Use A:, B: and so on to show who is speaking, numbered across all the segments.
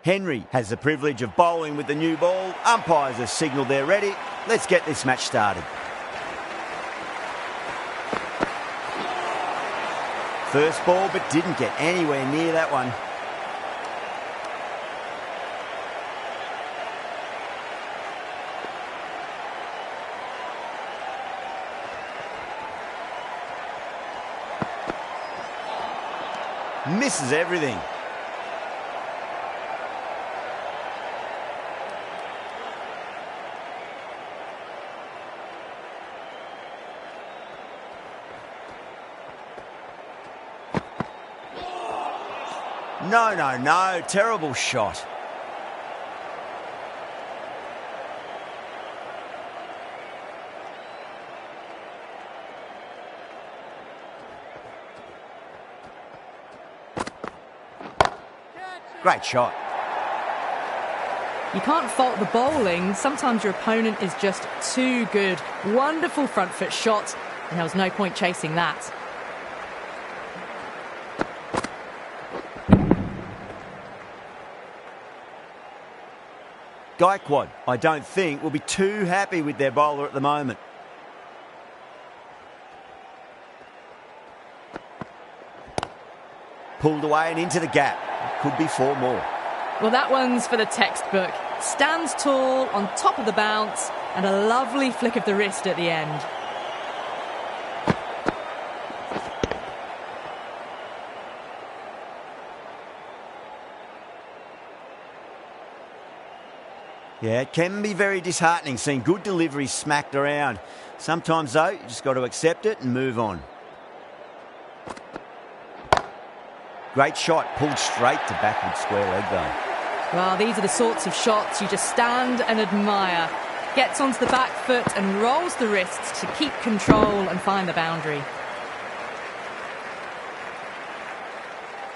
A: Henry has the privilege of bowling with the new ball. Umpires have signalled they're ready. Let's get this match started. First ball, but didn't get anywhere near that one. Misses everything. No. Terrible shot. Great shot.
B: You can't fault the bowling. Sometimes your opponent is just too good. Wonderful front foot shot, and there was no point chasing that.
A: Gaikwad, I don't think, will be too happy with their bowler at the moment. Pulled away and into the gap. Could be 4 more.
B: Well, that one's for the textbook. Stands tall, on top of the bounce, and a lovely flick of the wrist at the end.
A: Yeah, it can be very disheartening seeing good deliveries smacked around. Sometimes, though, you just got to accept it and move on. Great shot, pulled straight to backward square leg, though.
B: Well, these are the sorts of shots you just stand and admire. Gets onto the back foot and rolls the wrists to keep control and find the boundary.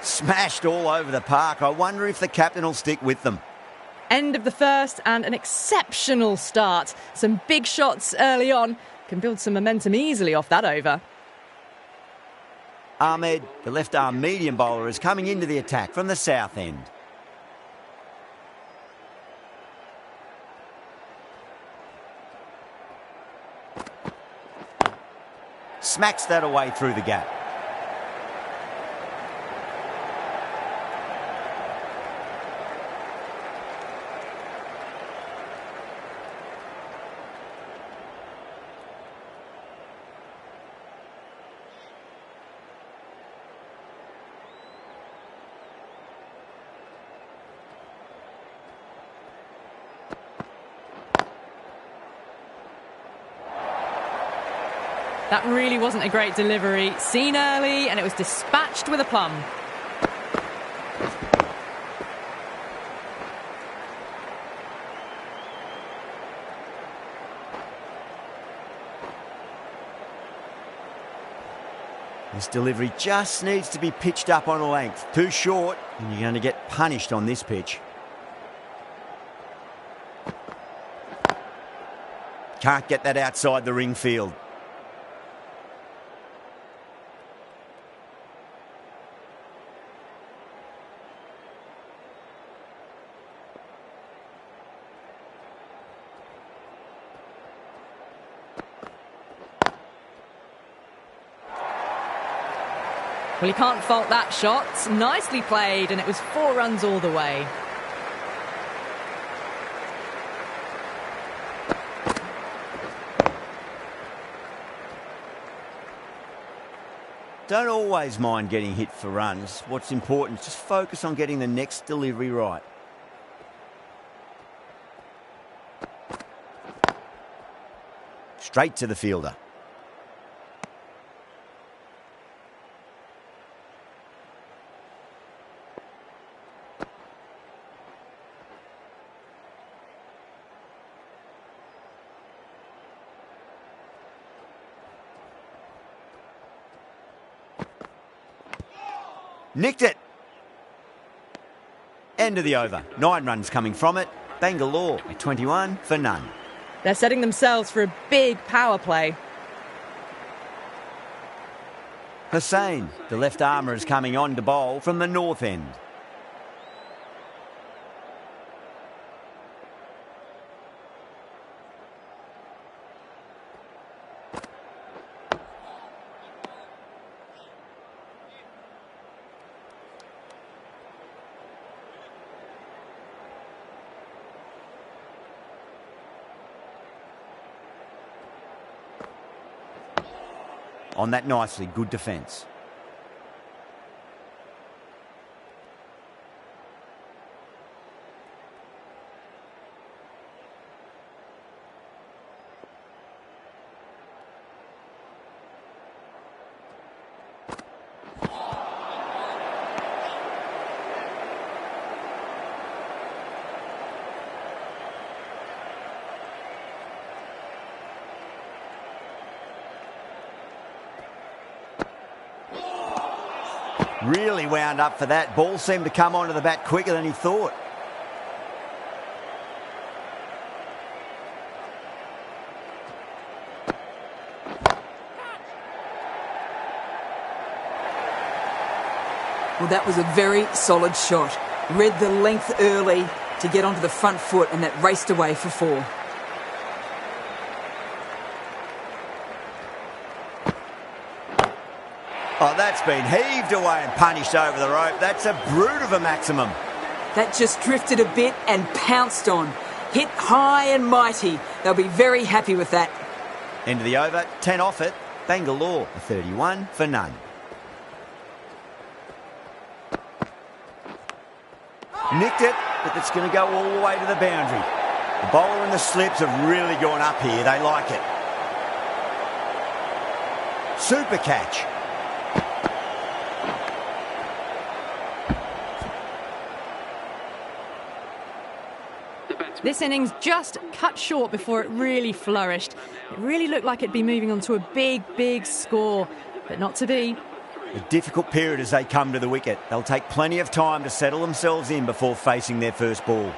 A: Smashed all over the park. I wonder if the captain will stick with them.
B: End of the first and an exceptional start. Some big shots early on. Can build some momentum easily off that over.
A: Ahmed, the left-arm medium bowler, is coming into the attack from the south end. Smacks that away through the gap.
B: That really wasn't a great delivery. Seen early, and it was dispatched with aplomb.
A: This delivery just needs to be pitched up on a length. Too short, and you're going to get punished on this pitch. Can't get that outside the ring field.
B: Well, you can't fault that shot. Nicely played, and it was 4 runs all the way.
A: Don't always mind getting hit for runs. What's important is just focus on getting the next delivery right. Straight to the fielder. Nicked it. End of the over. 9 runs coming from it. Bangalore at 21 for none.
B: They're setting themselves for a big power play.
A: Hussain, the left armour, is coming on to bowl from the north end. on that nicely. Good defence. Really wound up for that. Ball seemed to come onto the bat quicker than he thought.
C: Well, that was a very solid shot. Read the length early to get onto the front foot, and that raced away for 4.
A: Oh, that's been heaved away and punished over the rope. That's a brute of a maximum.
C: That just drifted a bit and pounced on. Hit high and mighty. They'll be very happy with that.
A: End of the over, 10 off it. Bangalore, a 31 for none. Nicked it, but it's going to go all the way to the boundary. The bowler and the slips have really gone up here. They like it. Super catch.
B: This innings just cut short before it really flourished. It really looked like it'd be moving on to a big, big score, but not to be.
A: A difficult period as they come to the wicket. They'll take plenty of time to settle themselves in before facing their first ball.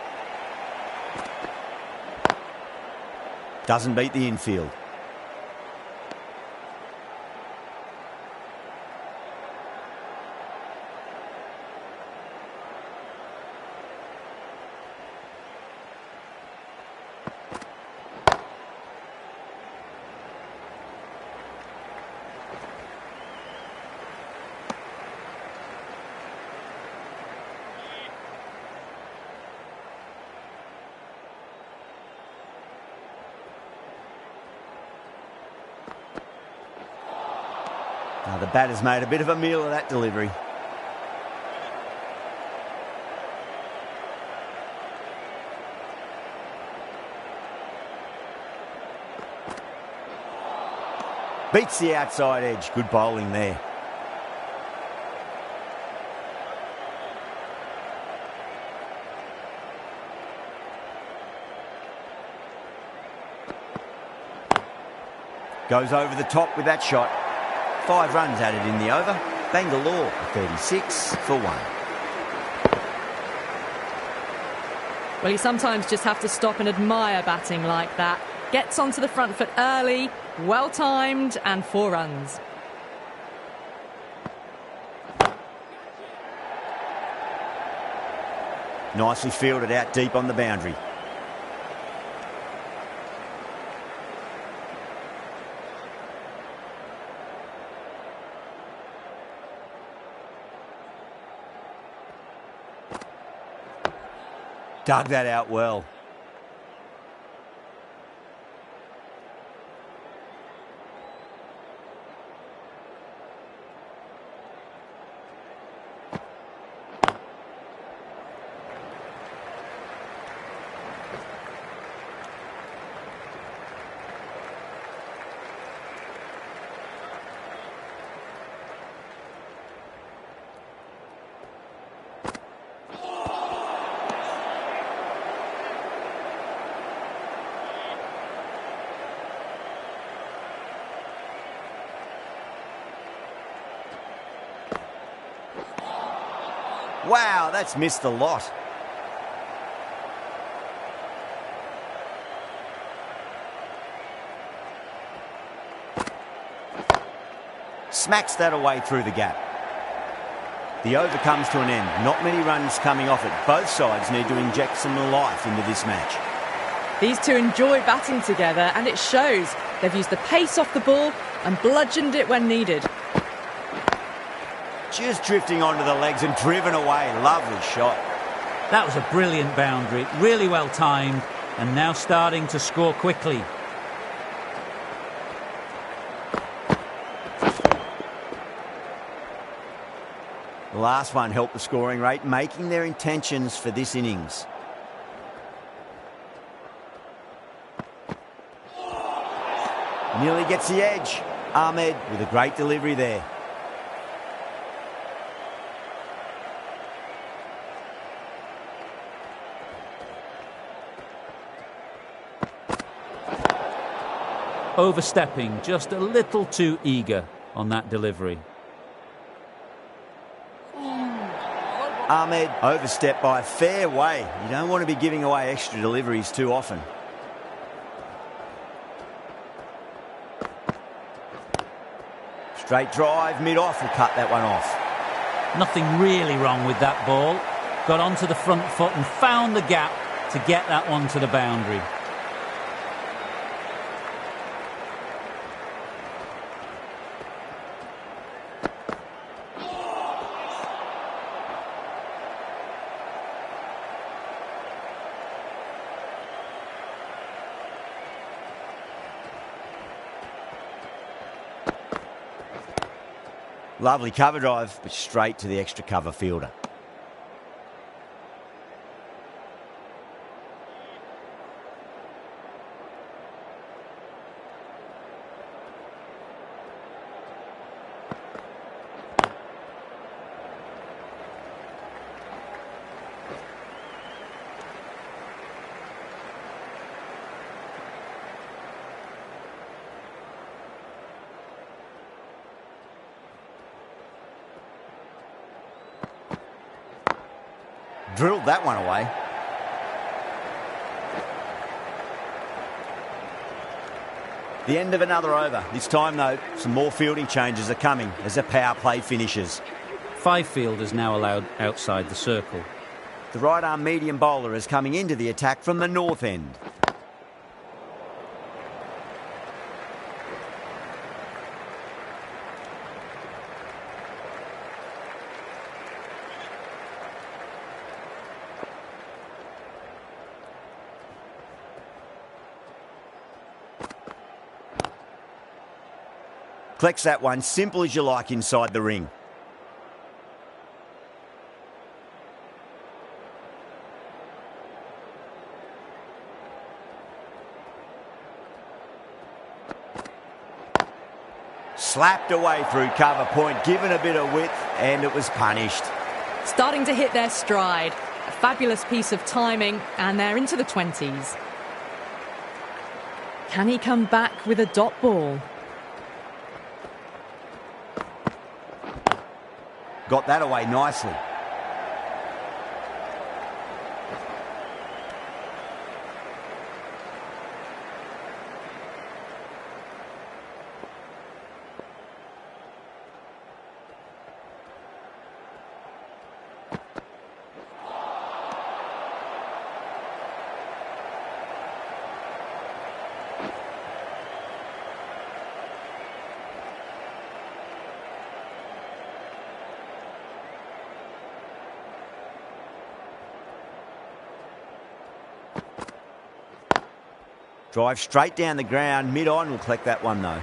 A: Doesn't beat the infield. Now the batter's made a bit of a meal of that delivery. Beats the outside edge. Good bowling there. Goes over the top with that shot. 5 runs added in the over. Bangalore, 36 for 1.
B: Well, you sometimes just have to stop and admire batting like that. Gets onto the front foot early, well-timed, and 4 runs.
A: Nicely fielded out deep on the boundary. Dug that out well. Wow, that's missed a lot. Smacks that away through the gap. The over comes to an end. Not many runs coming off it. Both sides need to inject some life into this match.
B: These two enjoy batting together, and it shows. They've used the pace off the ball and bludgeoned it when needed.
A: Just drifting onto the legs and driven away. Lovely shot.
D: That was a brilliant boundary, really well timed, and now starting to score quickly.
A: The last one helped the scoring rate, making their intentions for this innings. Nearly gets the edge. Ahmed with a great delivery there.
D: Overstepping, just a little too eager on that delivery.
A: Ahmed overstepped by a fair way. You don't want to be giving away extra deliveries too often. Straight drive, mid-off, will cut that one off.
D: Nothing really wrong with that ball. Got onto the front foot and found the gap to get that one to the boundary.
A: Lovely cover drive, but straight to the extra cover fielder. Drilled that one away. The end of another over. This time, though, some more fielding changes are coming as the power play finishes.
D: 5 fielders now allowed outside the circle.
A: The right-arm medium bowler is coming into the attack from the north end. Collects that one, simple as you like, inside the ring. Slapped away through cover point, given a bit of width, and it was punished.
B: Starting to hit their stride. A fabulous piece of timing, and they're into the 20s. Can he come back with a dot ball?
A: Got that away nicely. Drive straight down the ground, mid-on, will collect that one though.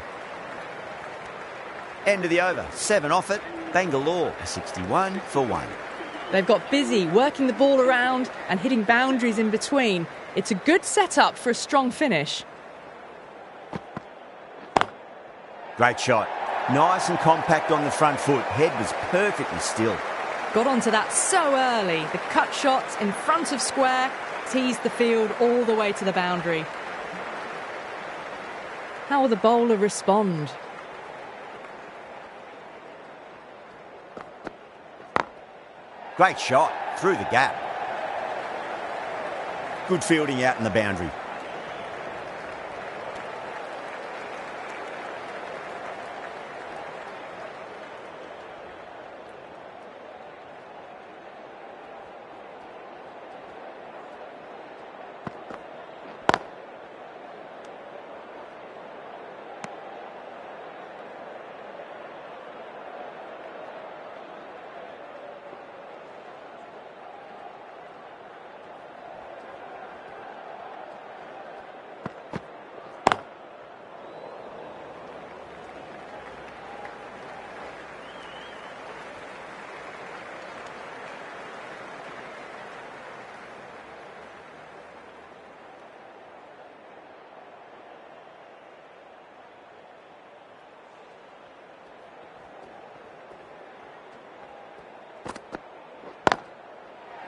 A: End of the over, 7 off it, Bangalore, a 61 for 1.
B: They've got busy working the ball around and hitting boundaries in between. It's a good setup for a strong finish.
A: Great shot. Nice and compact on the front foot. Head was perfectly still.
B: Got onto that so early. The cut shot in front of square teased the field all the way to the boundary. How will the bowler respond?
A: Great shot through the gap. Good fielding out in the boundary.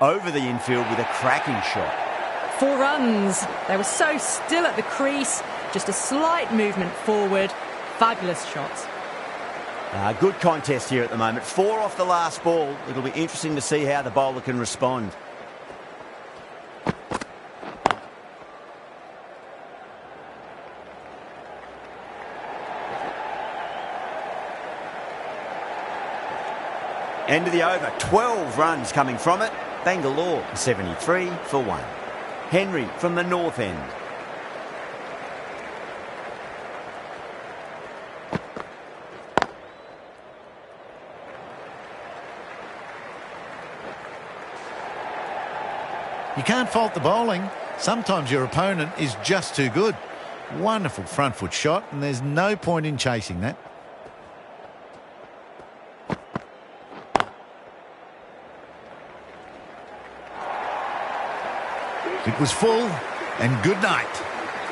A: over the infield with a cracking shot.
B: 4 runs. They were so still at the crease. Just a slight movement forward. Fabulous shots.
A: Good contest here at the moment. 4 off the last ball. It'll be interesting to see how the bowler can respond. End of the over. 12 runs coming from it. Bangalore 73 for 1. Henry from the north end.
E: You can't fault the bowling. Sometimes your opponent is just too good. Wonderful front foot shot, and there's no point in chasing that. It was full, and good night.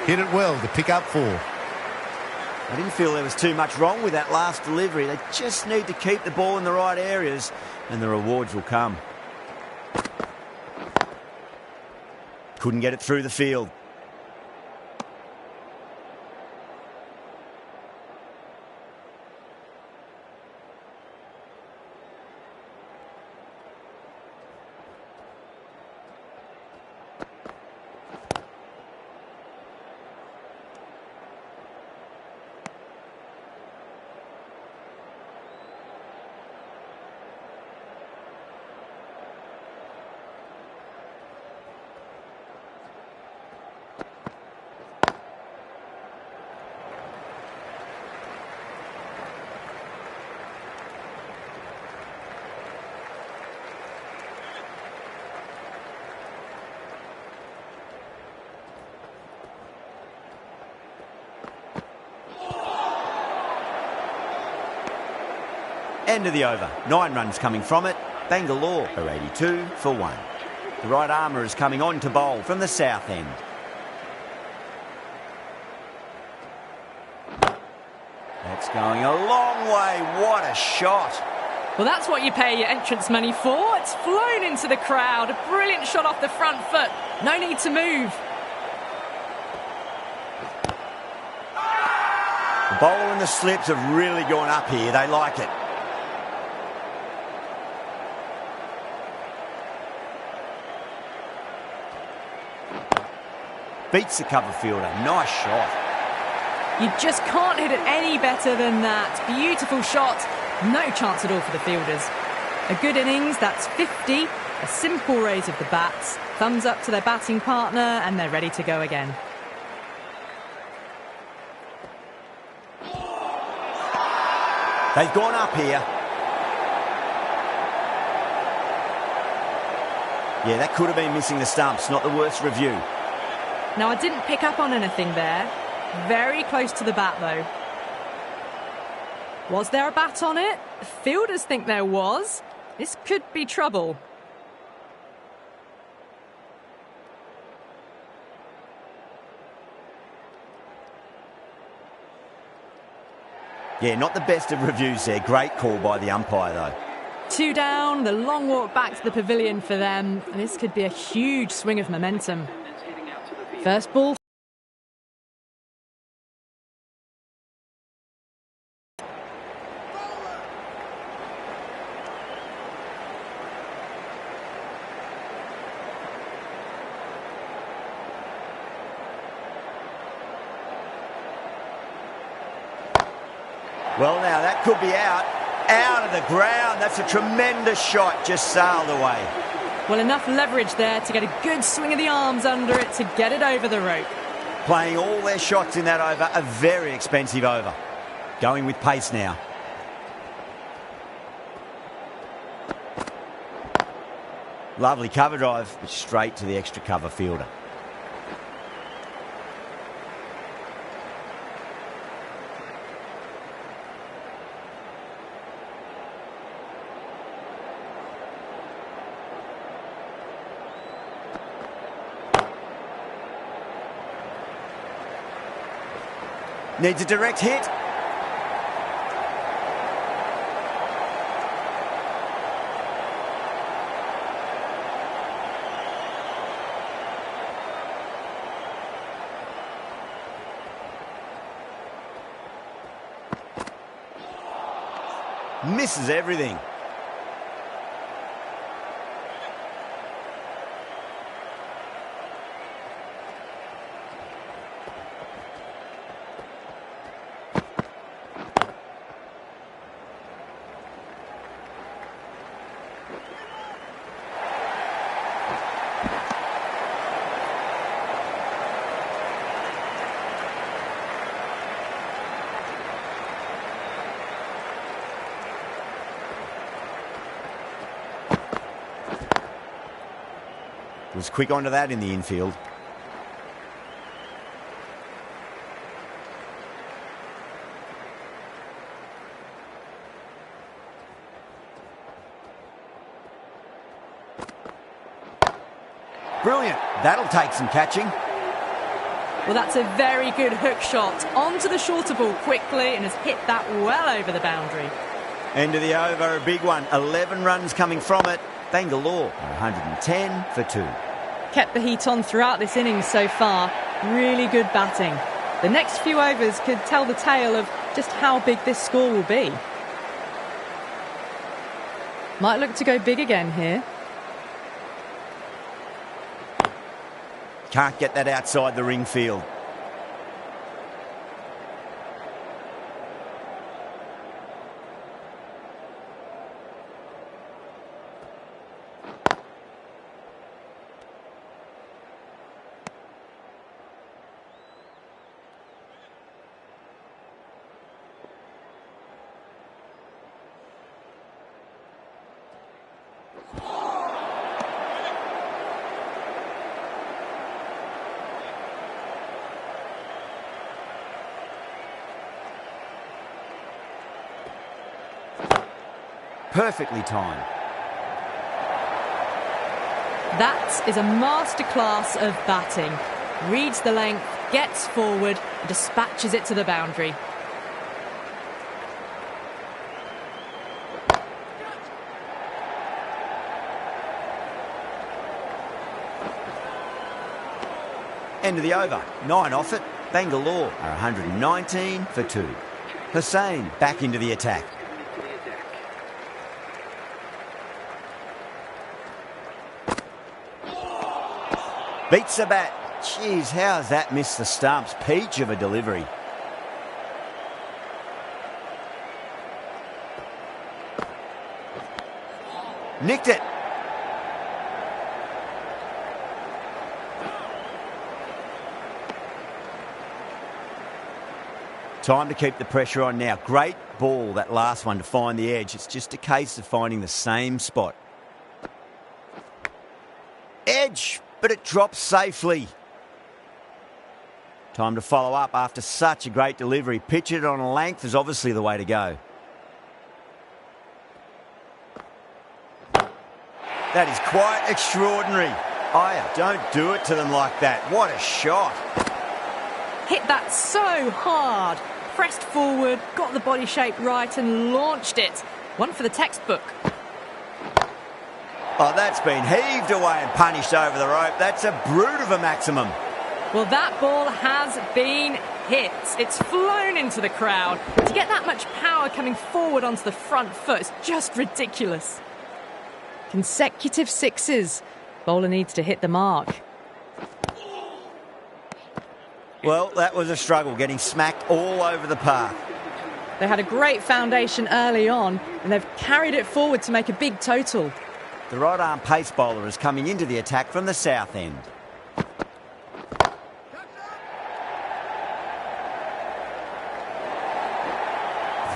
E: Hit it well to pick up 4.
A: I didn't feel there was too much wrong with that last delivery. They just need to keep the ball in the right areas, and the rewards will come. Couldn't get it through the field. End of the over. 9 runs coming from it. Bangalore are 82 for 1. The right armour is coming on to bowl from the south end. That's going a long way. What a shot.
B: Well, that's what you pay your entrance money for. It's flown into the crowd. A brilliant shot off the front foot. No need to move.
A: The bowler and the slips have really gone up here. They like it. Beats the cover fielder. Nice shot.
B: You just can't hit it any better than that. Beautiful shot. No chance at all for the fielders. A good innings, that's 50. A simple raise of the bats. Thumbs up to their batting partner, and they're ready to go again.
A: They've gone up here. Yeah, that could have been missing the stumps. Not the worst review.
B: Now, I didn't pick up on anything there. Very close to the bat, though. Was there a bat on it? The fielders think there was. This could be trouble.
A: Yeah, not the best of reviews there. Great call by the umpire, though.
B: 2 down, the long walk back to the pavilion for them. And this could be a huge swing of momentum. First ball.
A: Well, now, that could be out of the ground. That's a tremendous shot, just sailed away.
B: Well, enough leverage there to get a good swing of the arms under it to get it over the rope.
A: Playing all their shots in that over, a very expensive over. Going with pace now. Lovely cover drive, but straight to the extra cover fielder. Needs a direct hit. Misses everything. Was quick onto that in the infield. Brilliant. That'll take some catching.
B: Well, that's a very good hook shot. Onto the shorter ball quickly and has hit that well over the boundary.
A: End of the over, a big one. 11 runs coming from it. Bangalore, 110 for 2.
B: Kept the heat on throughout this innings so far. Really good batting. The next few overs could tell the tale of just how big this score will be. Might look to go big again here.
A: Can't get that outside the ring field. Perfectly timed.
B: That is a masterclass of batting. Reads the length, gets forward, and dispatches it to the boundary.
A: End of the over. 9 off it. Bangalore are 119 for 2. Hussain back into the attack. Beats the bat. Jeez, how's that missed the stumps? Peach of a delivery. Nicked it. Time to keep the pressure on now. Great ball, that last one, to find the edge. It's just a case of finding the same spot. Edge, but it drops safely. Time to follow up after such a great delivery. Pitch it on a length is obviously the way to go. That is quite extraordinary. Aya, don't do it to them like that. What a shot.
B: Hit that so hard. Pressed forward, got the body shape right and launched it. One for the textbook.
A: Oh, that's been heaved away and punished over the rope. That's a brute of a maximum.
B: Well, that ball has been hit. It's flown into the crowd. To get that much power coming forward onto the front foot is just ridiculous. Consecutive sixes. Bowler needs to hit the mark.
A: Well, that was a struggle, getting smacked all over the park.
B: They had a great foundation early on, and they've carried it forward to make a big total.
A: The right-arm pace bowler is coming into the attack from the south end.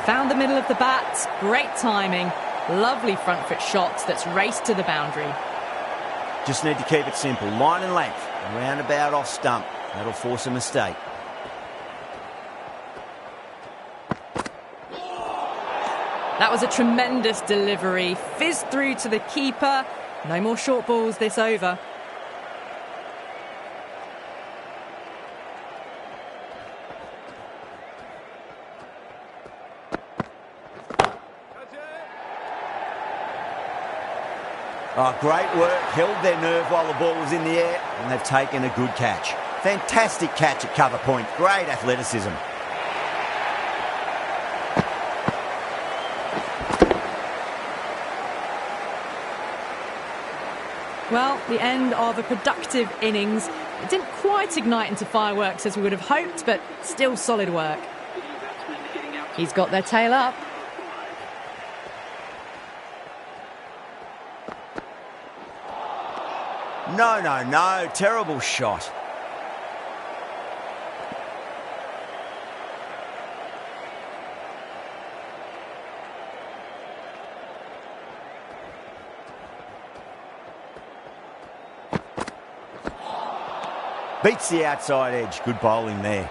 B: Found the middle of the bat. Great timing. Lovely front foot shot that's raced to the boundary.
A: Just need to keep it simple. Line and length. Roundabout off stump. That'll force a mistake.
B: That was a tremendous delivery. Fizzed through to the keeper. No more short balls this over.
A: Oh, great work. Held their nerve while the ball was in the air, and they've taken a good catch. Fantastic catch at cover point. Great athleticism.
B: Well, the end of a productive innings. It didn't quite ignite into fireworks as we would have hoped, but still solid work. He's got their tail up.
A: No. Terrible shot. Beats the outside edge. Good bowling there.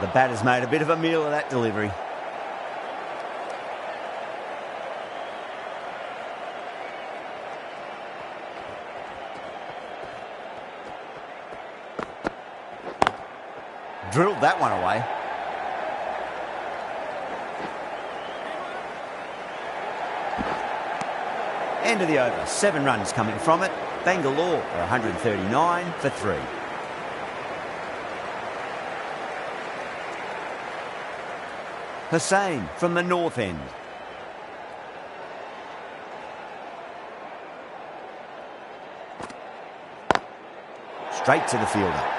A: The batter's made a bit of a meal of that delivery. Drilled that one away. End of the over. 7 runs coming from it. Bangalore are 139 for 3. Hussain from the north end. Straight to the fielder.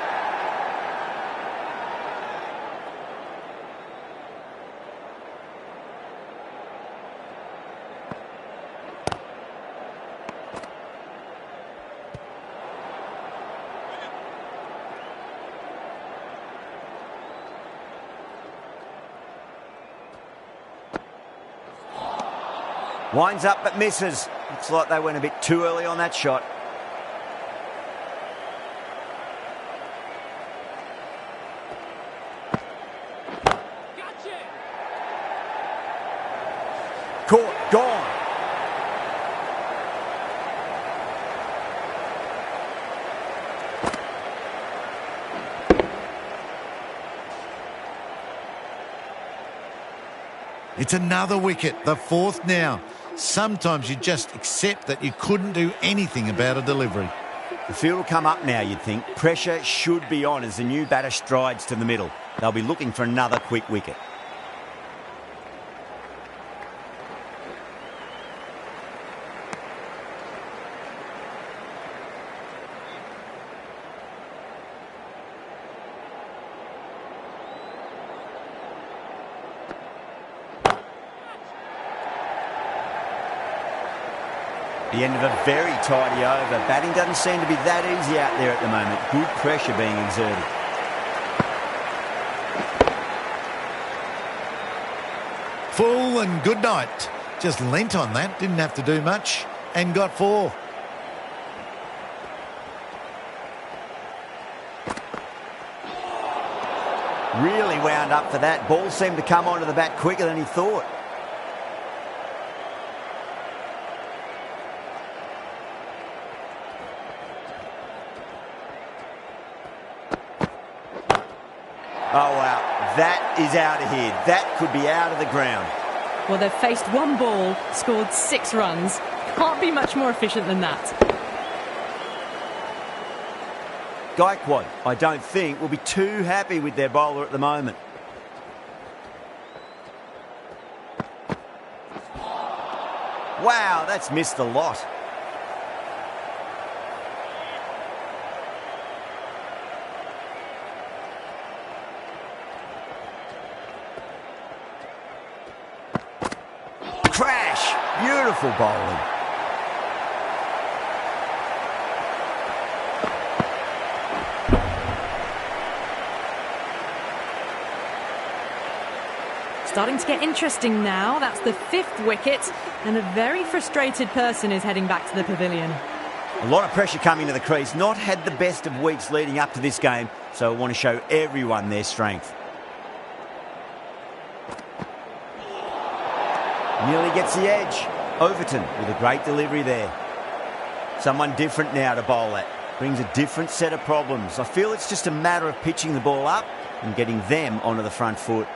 A: Winds up but misses. Looks like they went a bit too early on that shot. Caught, gone.
E: It's another wicket, the 4th now. Sometimes you just accept that you couldn't do anything about a delivery.
A: The field will come up now, you'd think. Pressure should be on as the new batter strides to the middle. They'll be looking for another quick wicket. The end of a very tidy over. Batting doesn't seem to be that easy out there at the moment. Good pressure being exerted.
E: Full and good night. Just leant on that, didn't have to do much, and got 4.
A: Really wound up for that. Ball seemed to come onto the bat quicker than he thought. Oh, wow. That is out of here. That could be out of the ground.
B: Well, they've faced one ball, scored 6 runs. Can't be much more efficient than that.
A: Gaikwad, I don't think, will be too happy with their bowler at the moment. Wow, that's missed a lot. Crash! Beautiful bowling.
B: Starting to get interesting now. That's the 5th wicket, and a very frustrated person is heading back to the pavilion.
A: A lot of pressure coming to the crease. Not had the best of weeks leading up to this game, so I want to show everyone their strength. Nearly gets the edge. Overton with a great delivery there. Someone different now to bowl at. Brings a different set of problems. I feel it's just a matter of pitching the ball up and getting them onto the front foot.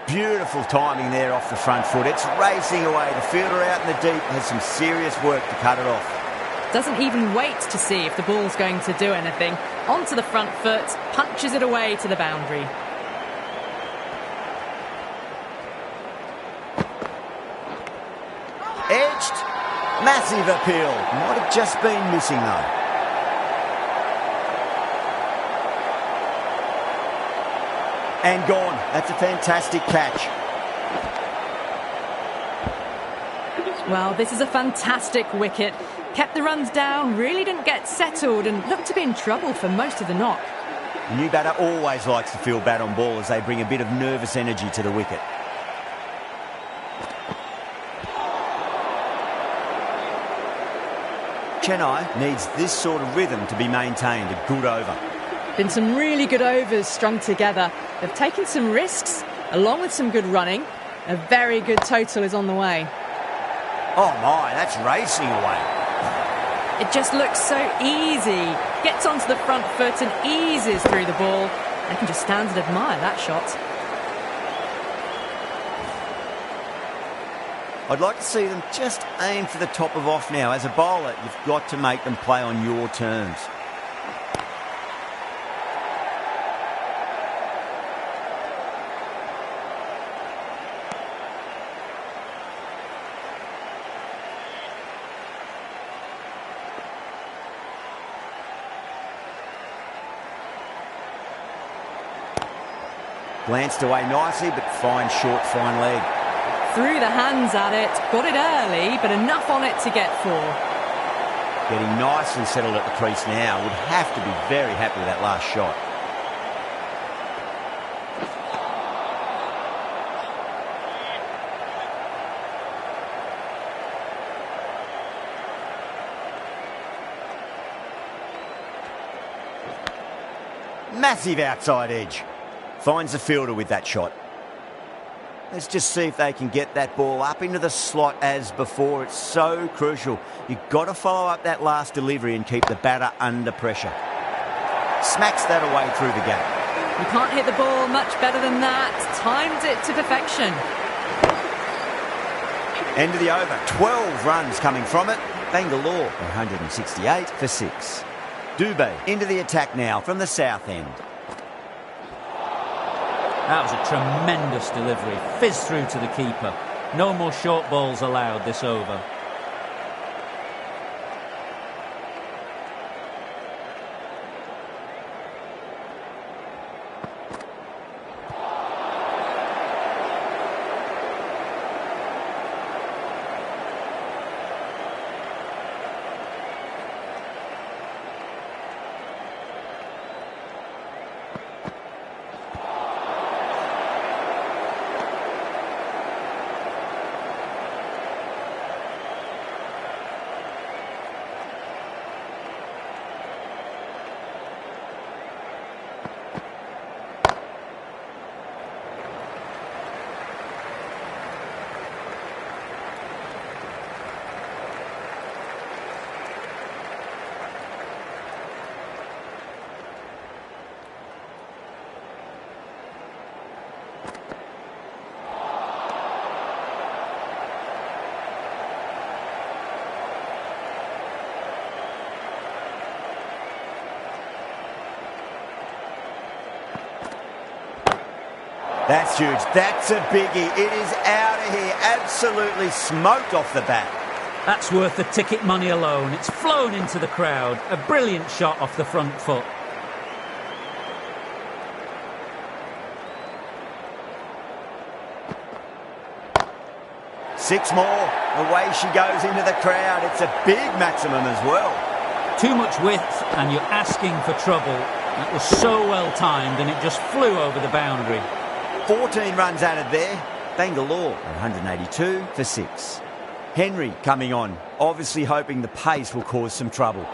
A: Beautiful timing there off the front foot. It's racing away. The fielder out in the deep has some serious work to cut it off.
B: Doesn't even wait to see if the ball's going to do anything. Onto the front foot, punches it away to the boundary.
A: Edged. Massive appeal. Might have just been missing though. And gone. That's a fantastic catch.
B: Well, this is a fantastic wicket. Kept the runs down, really didn't get settled and looked to be in trouble for most of the knock.
A: The new batter always likes to feel bat on ball as they bring a bit of nervous energy to the wicket. Chennai needs this sort of rhythm to be maintained. A good over.
B: Been some really good overs strung together. They've taken some risks, along with some good running. A very good total is on the way.
A: Oh my, that's racing away.
B: It just looks so easy. Gets onto the front foot and eases through the ball. I can just stand and admire that shot.
A: I'd like to see them just aim for the top of off now. As a bowler, you've got to make them play on your terms. Glanced away nicely, but fine short, fine leg.
B: Threw the hands at it, got it early, but enough on it to get 4.
A: Getting nicely settled at the crease now. Would have to be very happy with that last shot. Massive outside edge. Finds the fielder with that shot. Let's just see if they can get that ball up into the slot as before. It's so crucial. You've got to follow up that last delivery and keep the batter under pressure. Smacks that away through the gap.
B: You can't hit the ball much better than that. Timed it to perfection.
A: End of the over. 12 runs coming from it. Bangalore 168 for 6. Dubé into the attack now from the south end.
D: That was a tremendous delivery. Fizzed through to the keeper. No more short balls allowed this over.
A: That's huge. That's a biggie. It is out of here. Absolutely smoked off the bat.
D: That's worth the ticket money alone. It's flown into the crowd. A brilliant shot off the front foot.
A: Six more. Away she goes into the crowd. It's a big maximum as well.
D: Too much width and you're asking for trouble. That was so well timed and it just flew over the boundary.
A: 14 runs added there. Bangalore 182 for 6. Henry coming on, obviously hoping the pace will cause some trouble.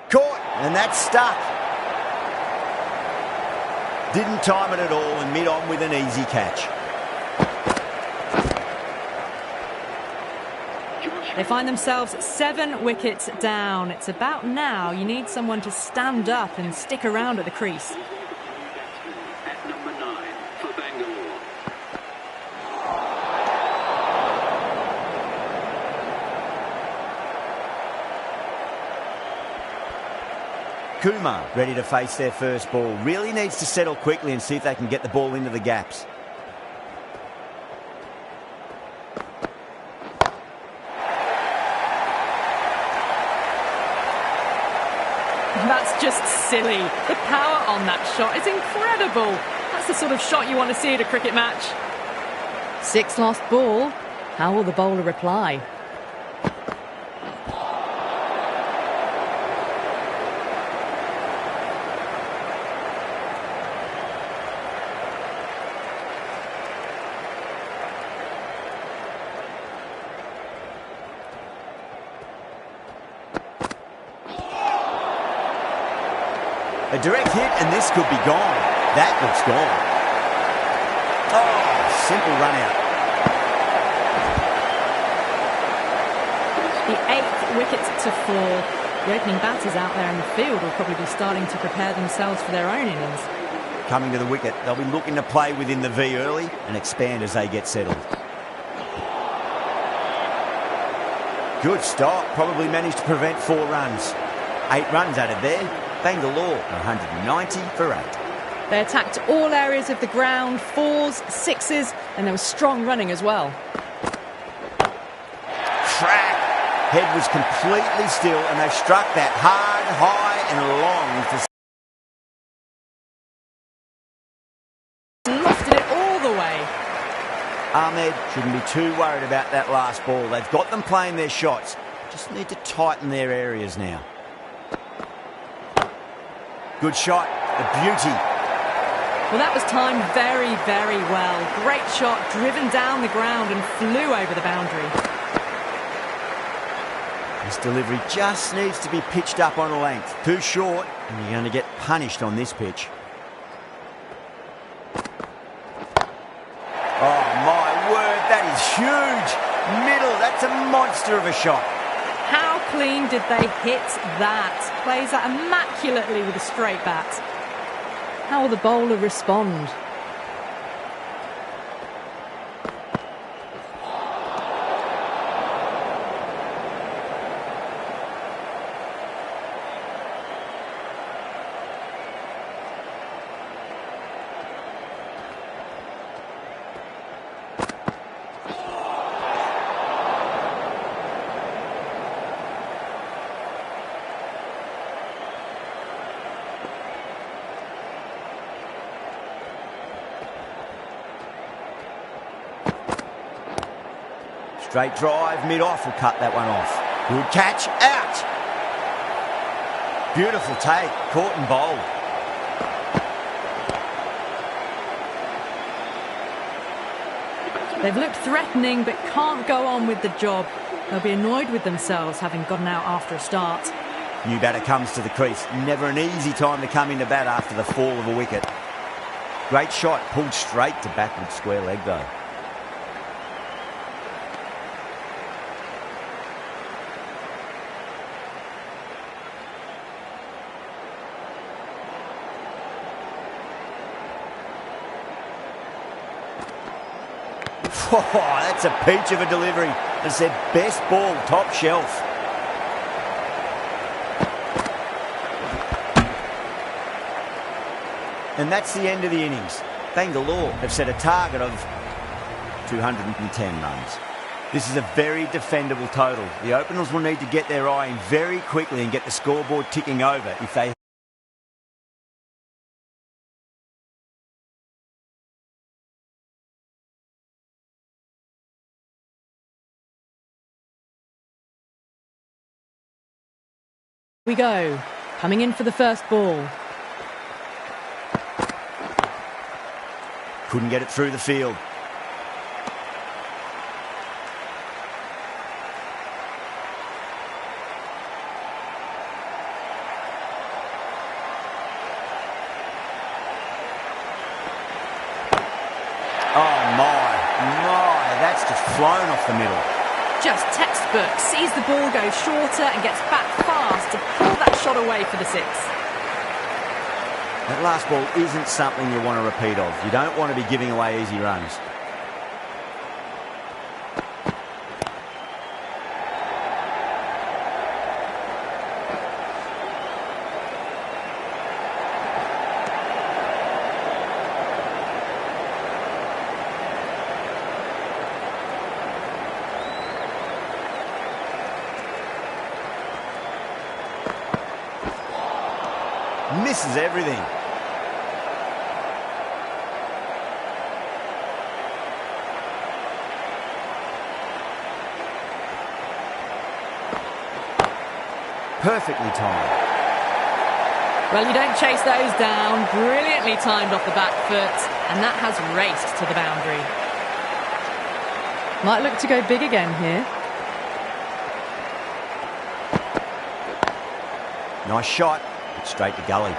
A: Caught, and that's stuck. Didn't time it at all and mid-on with an easy catch.
B: They find themselves 7 wickets down. It's about now you need someone to stand up and stick around at the crease.
F: At number 9 for Bangalore.
A: Kumar ready to face their first ball. Really needs to settle quickly and see if they can get the ball into the gaps.
B: That's just silly. The power on that shot is incredible. That's the sort of shot you want to see at a cricket match. 6 lost ball. How will the bowler reply?
A: A direct hit and this could be gone. That looks gone. Oh, simple run out.
B: The 8th wicket to fall. The opening batters out there in the field will probably be starting to prepare themselves for their own innings.
A: Coming to the wicket, they'll be looking to play within the V early and expand as they get settled. Good stop. Probably managed to prevent 4 runs. 8 runs added there. Bangalore 190 for 8.
B: They attacked all areas of the ground, 4s, 6s, and there was strong running as well.
A: Crack! Head was completely still and they struck that hard, high and long.
B: Lofted it all the way.
A: Ahmed shouldn't be too worried about that last ball. They've got them playing their shots. Just need to tighten their areas now. Good shot, the beauty.
B: Well, that was timed very, very well. Great shot, driven down the ground and flew over the boundary.
A: This delivery just needs to be pitched up on a length. Too short, and you're going to get punished on this pitch. Oh, my word, that is huge. Middle, that's a monster of a shot.
B: How clean did they hit that? Plays that immaculately with a straight bat. How will the bowler respond?
A: Straight drive, mid-off will cut that one off. Good catch, out! Beautiful take, caught and bowled.
B: They've looked threatening but can't go on with the job. They'll be annoyed with themselves having gotten out after a start.
A: New batter comes to the crease. Never an easy time to come into bat after the fall of a wicket. Great shot, pulled straight to backward square leg though. Oh, that's a peach of a delivery. It's their best ball, top shelf. And that's the end of the innings. Bangalore have set a target of 210 runs. This is a very defendable total. The openers will need to get their eye in very quickly and get the scoreboard ticking over if they...
B: We go. Coming in for the first ball.
A: Couldn't get it through the field. Oh my, that's just flown off the middle.
B: Just textbook. Sees the ball go shorter and gets back fast to pull that shot away for the six.
A: That last ball isn't something you want to repeat of. You don't want to be giving away easy runs. Misses everything. Perfectly timed.
B: Well, you don't chase those down. Brilliantly timed off the back foot, and that has raced to the boundary. Might look to go big again here.
A: Nice shot. Straight to gully.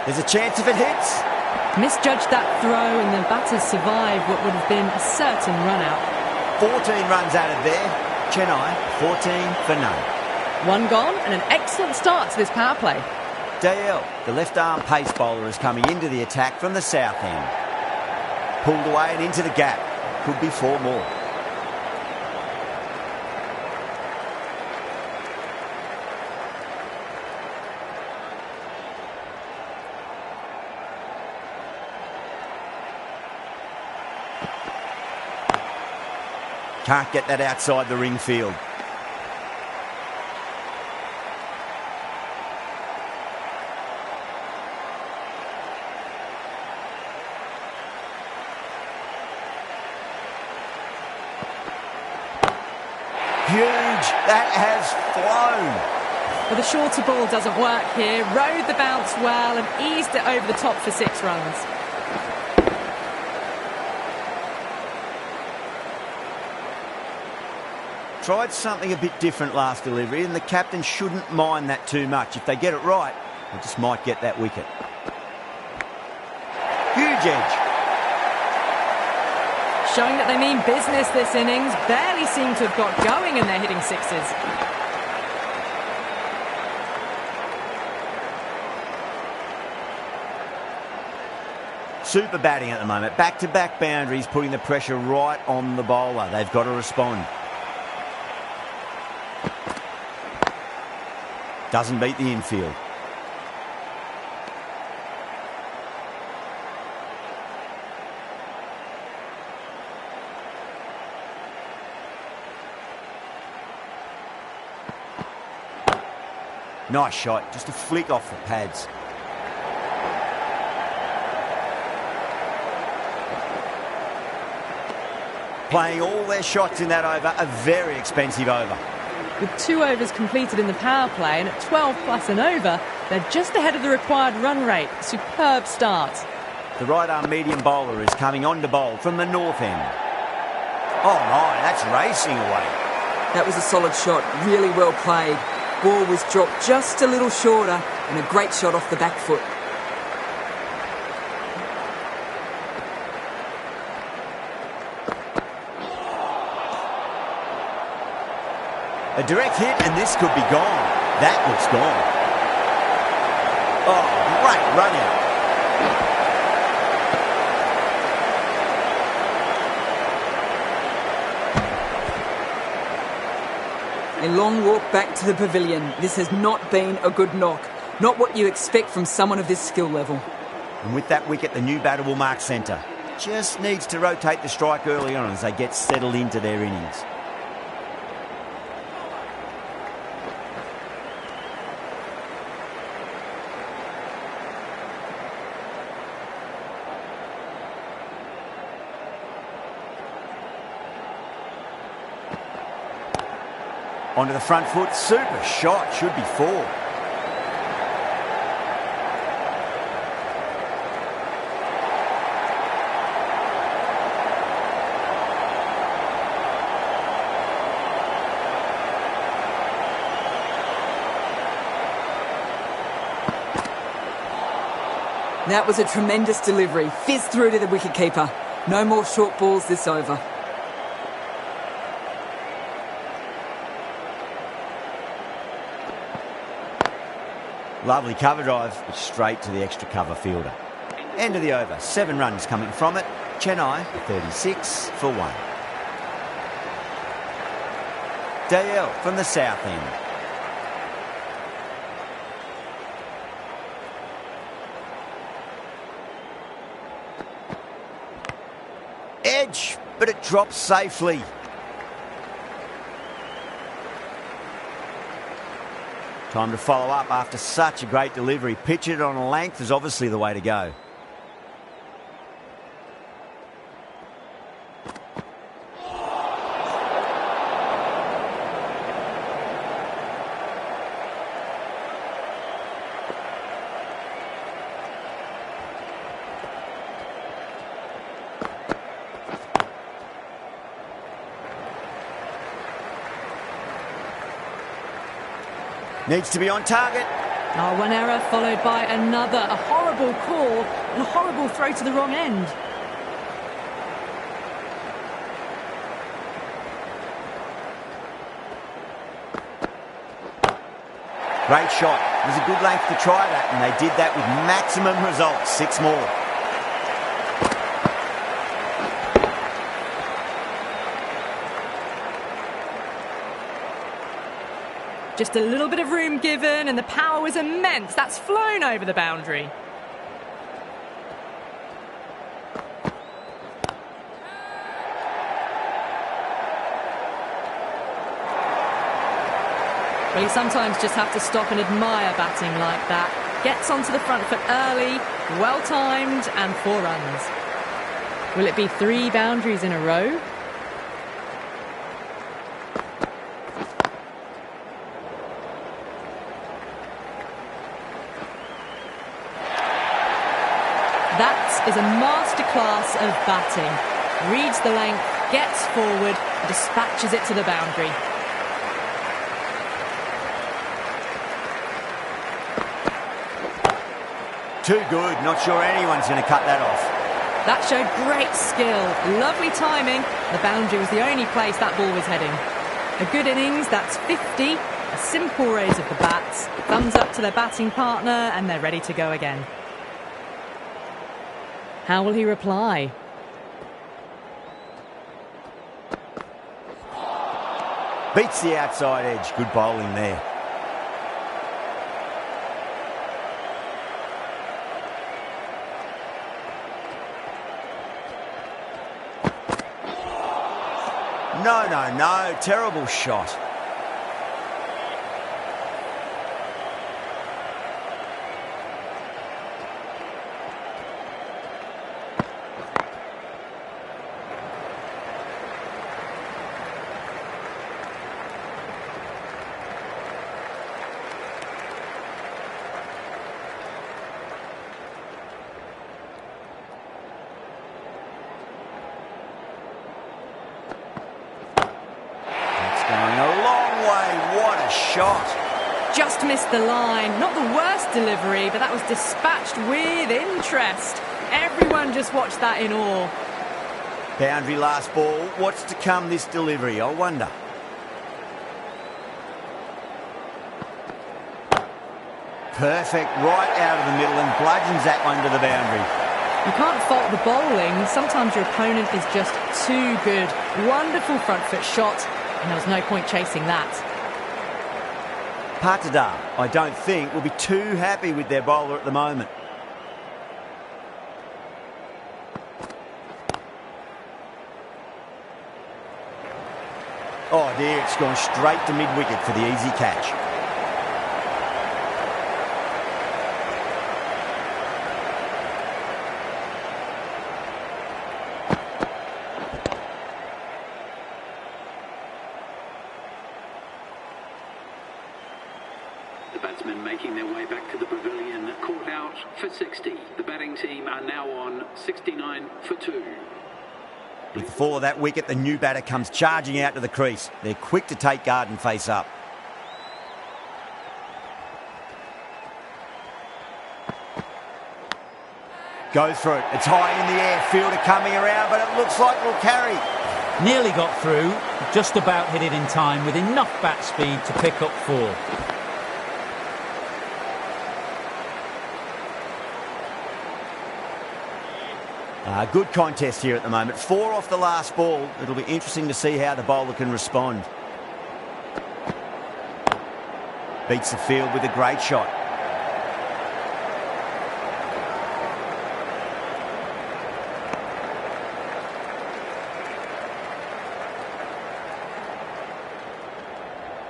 A: There's a chance if it hits.
B: Misjudged that throw, and the batters survived what would have been a certain run out.
A: 14 runs out of there. Chennai, 14 for none.
B: One gone, and an excellent start to this power play.
A: Dale, the left-arm pace bowler, is coming into the attack from the south end. Pulled away and into the gap. Could be 4 more. Can't get that outside the ring field. Huge. That has flown.
B: Well, the shorter ball doesn't work here. Rode the bounce well and eased it over the top for 6 runs.
A: Tried something a bit different last delivery, and the captain shouldn't mind that too much. If they get it right, they just might get that wicket. Huge edge.
B: Showing that they mean business this innings. Barely seem to have got going, and they're hitting sixes.
A: Super batting at the moment. Back-to-back boundaries, putting the pressure right on the bowler. They've got to respond. Doesn't beat the infield. Nice shot, just a flick off the pads. Playing all their shots in that over, a very expensive over.
B: With 2 overs completed in the power play and at 12 plus and over, they're just ahead of the required run rate. Superb start.
A: The right-arm medium bowler is coming on to bowl from the north end. Oh my, that's racing away.
C: That was a solid shot, really well played. Ball was dropped just a little shorter and a great shot off the back foot.
A: A direct hit and this could be gone. That looks gone. Oh, great run out.
C: A long walk back to the pavilion. This has not been a good knock. Not what you expect from someone of this skill level.
A: And with that wicket, the new batter will mark centre. Just needs to rotate the strike early on as they get settled into their innings. Onto the front foot, super shot, should be 4.
C: That was a tremendous delivery. Fizzed through to the wicketkeeper. No more short balls this over.
A: Lovely cover drive, but straight to the extra cover fielder. End of the over. 7 runs coming from it. Chennai 36 for 1. Dale from the south end. Edge, but it drops safely. Time to follow up after such a great delivery. Pitch it on a length is obviously the way to go. Needs to be on target.
B: Oh, one error followed by another. A horrible call and a horrible throw to the wrong end.
A: Great shot. It was a good length to try that, and they did that with maximum results. 6 more.
B: Just a little bit of room given, and the power was immense. That's flown over the boundary. Well, you sometimes just have to stop and admire batting like that. Gets onto the front foot early, well-timed, and 4 runs. Will it be 3 boundaries in a row? That is a masterclass of batting. Reads the length, gets forward, and dispatches it to the boundary.
A: Too good. Not sure anyone's going to cut that off.
B: That showed great skill. Lovely timing. The boundary was the only place that ball was heading. A good innings, that's 50. A simple raise of the bats. Thumbs up to their batting partner, and they're ready to go again. How will he reply?
A: Beats the outside edge. Good bowling there. No. Terrible shot. Shot.
B: Just missed the line. Not the worst delivery, but that was dispatched with interest. Everyone just watched that in awe.
A: Boundary last ball. What's to come this delivery, I wonder. Perfect, right out of the middle and bludgeons that one to the boundary.
B: You can't fault the bowling. Sometimes your opponent is just too good. Wonderful front foot shot, and there was no point chasing that.
A: Patada, I don't think, will be too happy with their bowler at the moment. Oh dear, it's gone straight to mid-wicket for the easy catch.
F: Batsmen making their way back to the pavilion, caught out for 60. The batting team are now on 69 for 2.
A: With the fall of that wicket, the new batter comes charging out to the crease. They're quick to take guard and face up. Go for it. It's high in the air. Fielder coming around, but it looks like it'll carry.
D: Nearly got through, just about hit it in time with enough bat speed to pick up 4.
A: Good contest here at the moment. 4 off the last ball. It'll be interesting to see how the bowler can respond. Beats the field with a great shot.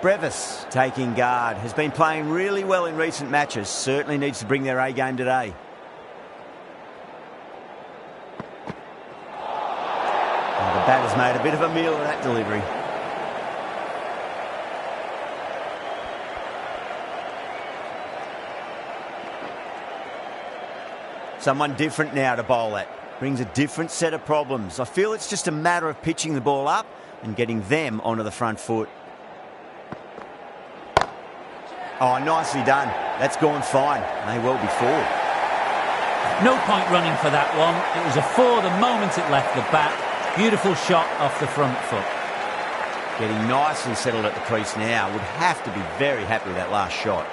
A: Brevis taking guard. Has been playing really well in recent matches. Certainly needs to bring their A game today. The batter's made a bit of a meal of that delivery. Someone different now to bowl at. Brings a different set of problems. I feel it's just a matter of pitching the ball up and getting them onto the front foot. Oh, nicely done. That's gone fine. May well be 4.
D: No point running for that one. It was a 4 the moment it left the bat. Beautiful shot off the front foot.
A: Getting nicely settled at the crease now. Would have to be very happy with that last shot.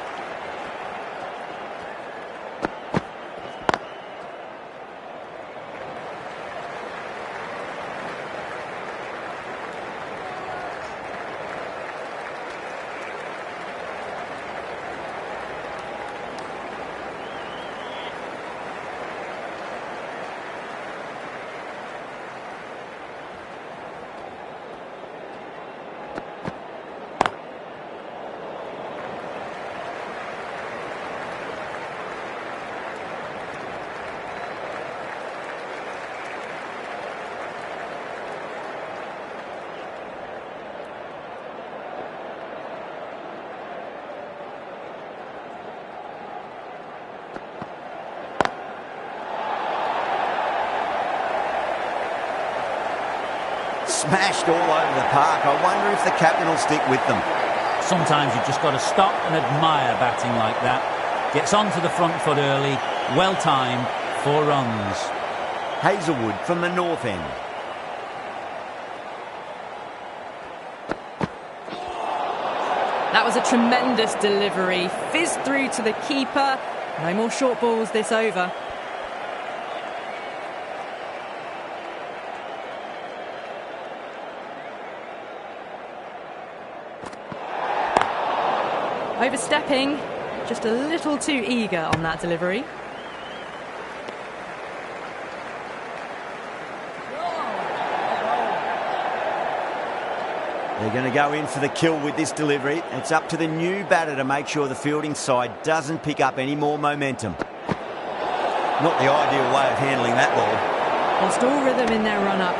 A: Smashed all over the park. I wonder if the captain will stick with them.
D: Sometimes you've just got to stop and admire batting like that. Gets onto the front foot early. Well timed. 4 runs.
A: Hazelwood from the north end.
B: That was a tremendous delivery. Fizzed through to the keeper. No more short balls this over. Overstepping, just a little too eager on that delivery.
A: They're going to go in for the kill with this delivery. It's up to the new batter to make sure the fielding side doesn't pick up any more momentum. Not the ideal way of handling that ball.
B: Lost all rhythm in their run-up,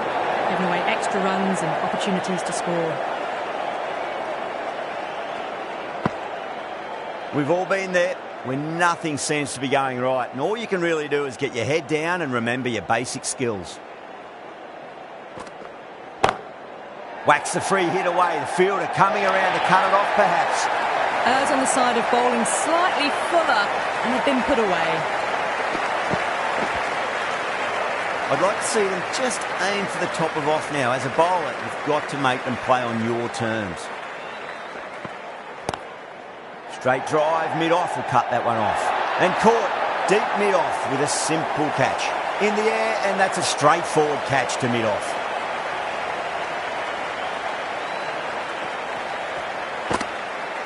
B: giving away extra runs and opportunities to score.
A: We've all been there when nothing seems to be going right, and all you can really do is get your head down and remember your basic skills. Whacks the free hit away. The fielder coming around to cut it off, perhaps.
B: Errs on the side of bowling slightly fuller, and they've been put away.
A: I'd like to see them just aim for the top of off now. As a bowler, you've got to make them play on your terms. Straight drive, mid-off will cut that one off. And caught deep mid-off with a simple catch. In the air, and that's a straightforward catch to mid-off.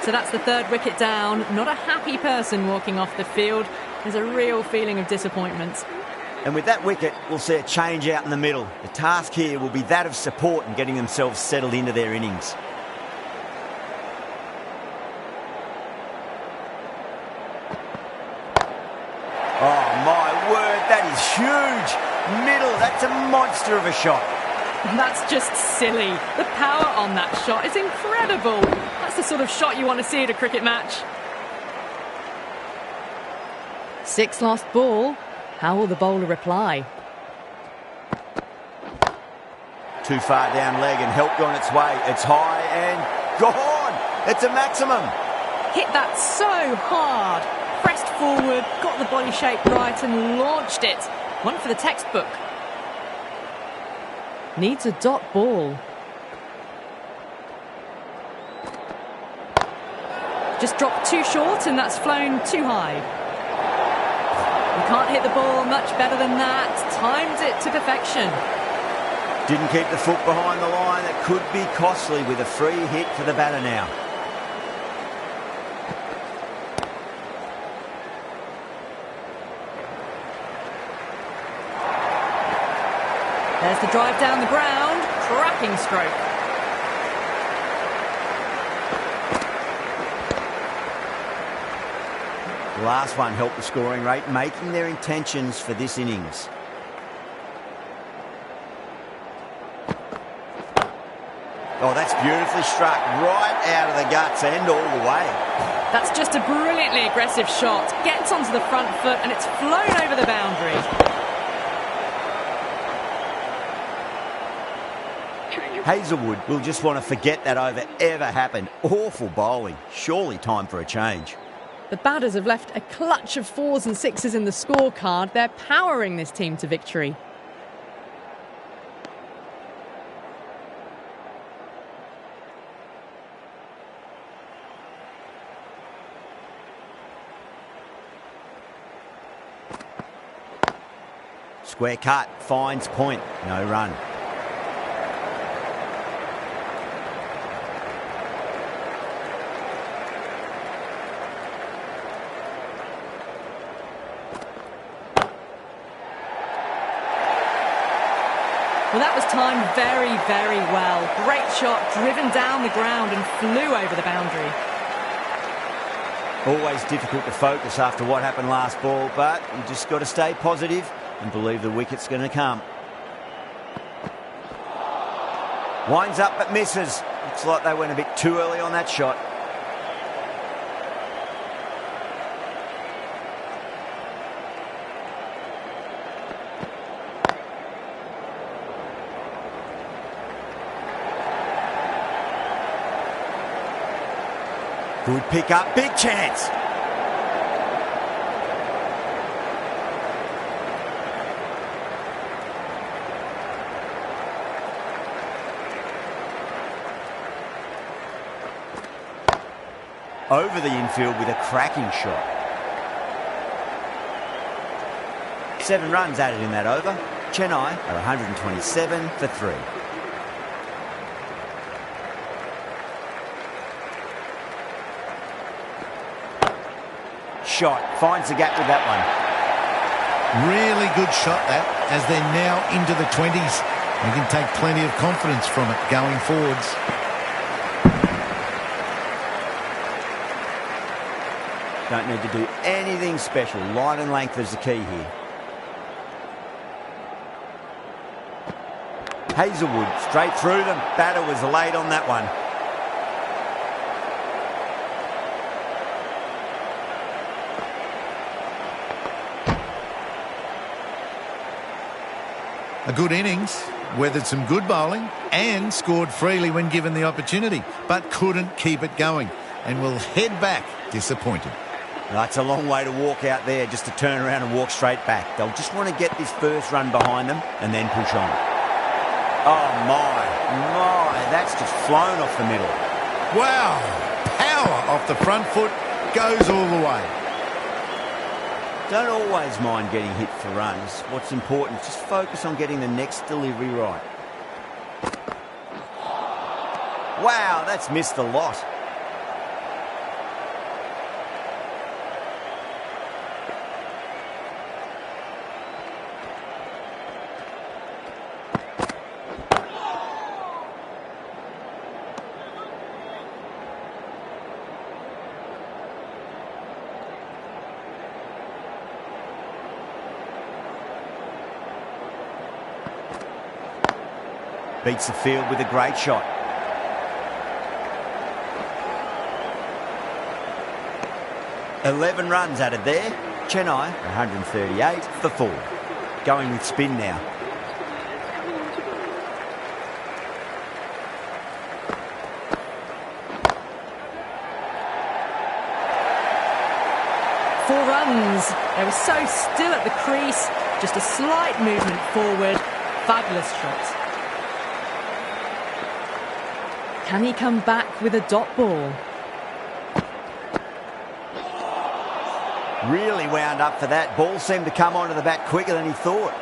B: So that's the 3rd wicket down. Not a happy person walking off the field. There's a real feeling of disappointment.
A: And with that wicket, we'll see a change out in the middle. The task here will be that of support and getting themselves settled into their innings. Oh, my word, that is huge. Middle, that's a monster of a shot.
B: That's just silly. The power on that shot is incredible. That's the sort of shot you want to see at a cricket match. 6 lost ball. How will the bowler reply?
A: Too far down leg and help on its way. It's high and gone. It's a maximum.
B: Hit that so hard. Pressed forward, got the body shape right and launched it. One for the textbook. Needs a dot ball. Just dropped too short and that's flown too high. You can't hit the ball much better than that. Timed it to perfection.
A: Didn't keep the foot behind the line. That could be costly with a free hit for the batter now.
B: There's the drive down the ground. Cracking stroke.
A: The last one helped the scoring rate, making their intentions for this innings. Oh, that's beautifully struck right out of the guts and all the way.
B: That's just a brilliantly aggressive shot. Gets onto the front foot and it's flown over the boundary.
A: Hazelwood will just want to forget that over ever happened. Awful bowling. Surely time for a change.
B: The batters have left a clutch of 4s and 6s in the scorecard. They're powering this team to victory.
A: Square cut, finds point, no run.
B: Well, that was timed very, very well. Great shot, driven down the ground and flew over the boundary.
A: Always difficult to focus after what happened last ball, but you just got to stay positive and believe the wicket's going to come. Winds up but misses. Looks like they went a bit too early on that shot. Good pick up, big chance. Over the infield with a cracking shot. 7 runs added in that over. Chennai are 127 for 3. Shot, finds the gap with that one.
E: Really good shot that, as they're now into the 20s. You can take plenty of confidence from it going forwards.
A: Don't need to do anything special. Line and length is the key here. Hazelwood straight through them. Batter was late on that one.
E: A good innings, weathered some good bowling and scored freely when given the opportunity, but couldn't keep it going and will head back disappointed.
A: That's a long way to walk out there just to turn around and walk straight back. They'll just want to get this first run behind them and then push on. Oh my, that's just flown off the middle.
E: Wow, power off the front foot, goes all the way.
A: Don't always mind getting hit for runs. What's important is just focus on getting the next delivery right. Wow, that's missed a lot. Beats the field with a great shot. $11 runs added there. Chennai 138 for 4. Going with spin now.
B: Four runs. They were so still at the crease, just a slight movement forward. Fabulous shot. Can he come back with a dot ball?
A: Really wound up for that. Ball seemed to come onto the bat quicker than he thought.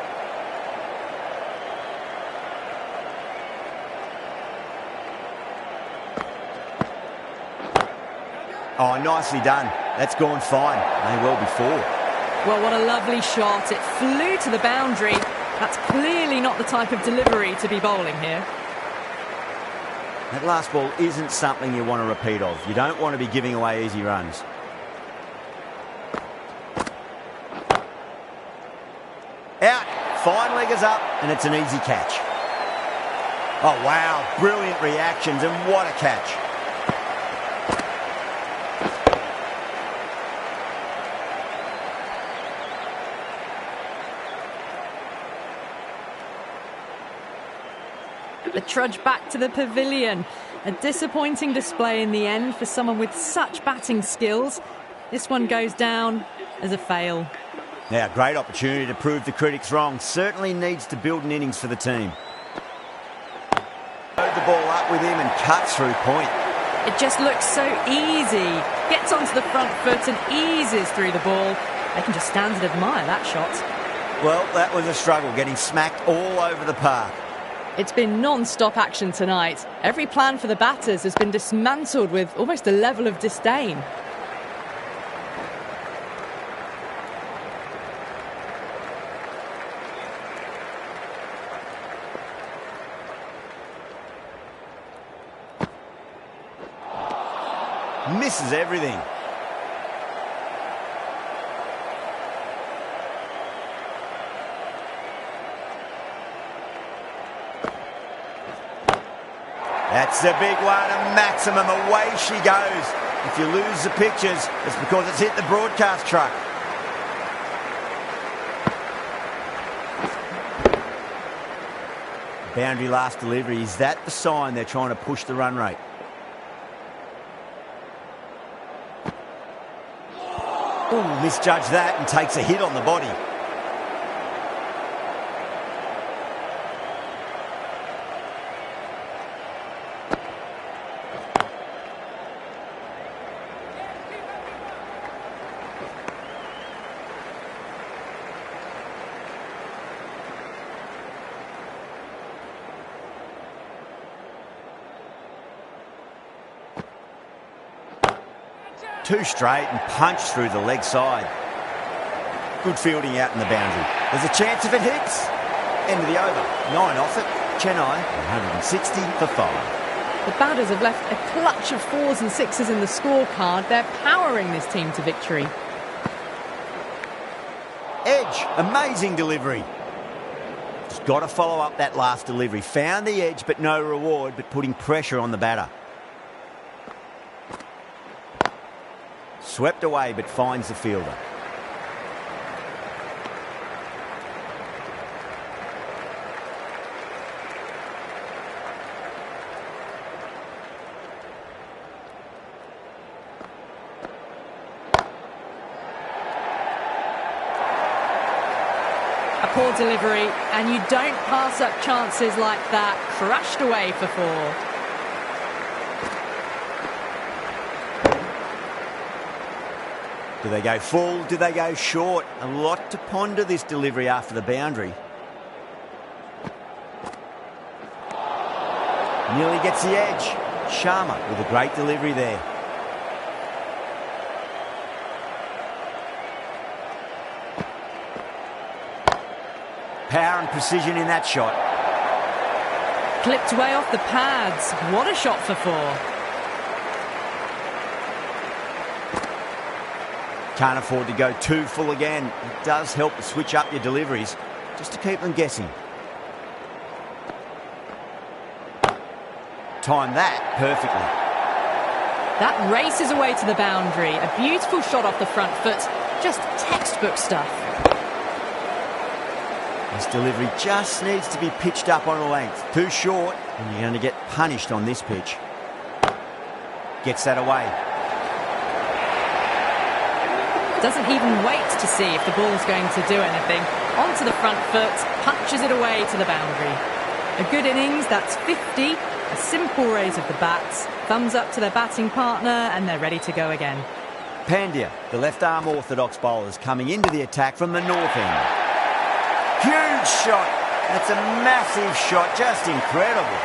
A: Oh, nicely done. That's gone fine. May well be four.
B: Well, what a lovely shot. It flew to the boundary. That's clearly not the type of delivery to be bowling here.
A: That last ball isn't something you want to repeat of. You don't want to be giving away easy runs. Out. Fine leggers up, and it's an easy catch. Oh, wow. Brilliant reactions, and what a catch.
B: The trudge back to the pavilion. A disappointing display in the end for someone with such batting skills. This one goes down as a fail.
A: Now, great opportunity to prove the critics wrong. Certainly needs to build an innings for the team. Load the ball up with him and cuts through point.
B: It just looks so easy. Gets onto the front foot and eases through the ball. They can just stand and admire that shot.
A: Well, that was a struggle, getting smacked all over the park.
B: It's been non-stop action tonight. Every plan for the batters has been dismantled with almost a level of disdain.
A: Misses everything. That's the big one, a maximum. Away she goes. If you lose the pictures, it's because it's hit the broadcast truck. Boundary last delivery. Is that the sign they're trying to push the run rate? Oh, misjudged that and takes a hit on the body. Two straight and punch through the leg side. Good fielding out in the boundary. There's a chance if it hits. End of the over. 9 off it. Chennai 160 for 5.
B: The batters have left a clutch of 4s and 6s in the scorecard. They're powering this team to victory.
A: Edge. Amazing delivery. Just got to follow up that last delivery. Found the edge but no reward, but putting pressure on the batter. Swept away but finds the fielder.
B: A poor delivery, and you don't pass up chances like that. Crushed away for 4.
A: Do they go full? Do they go short? A lot to ponder this delivery after the boundary. Nearly gets the edge. Sharma with a great delivery there. Power and precision in that shot.
B: Clipped way off the pads. What a shot for 4.
A: Can't afford to go too full again. It does help to switch up your deliveries, just to keep them guessing. Time that perfectly.
B: That races away to the boundary. A beautiful shot off the front foot. Just textbook stuff.
A: This delivery just needs to be pitched up on a length. Too short, and you're going to get punished on this pitch. Gets that away.
B: Doesn't even wait to see if the ball's going to do anything. Onto the front foot, punches it away to the boundary. A good innings, that's 50. A simple raise of the bats. Thumbs up to their batting partner, and they're ready to go again.
A: Pandya, the left-arm orthodox bowler, is coming into the attack from the north end. Huge shot. That's a massive shot, just incredible.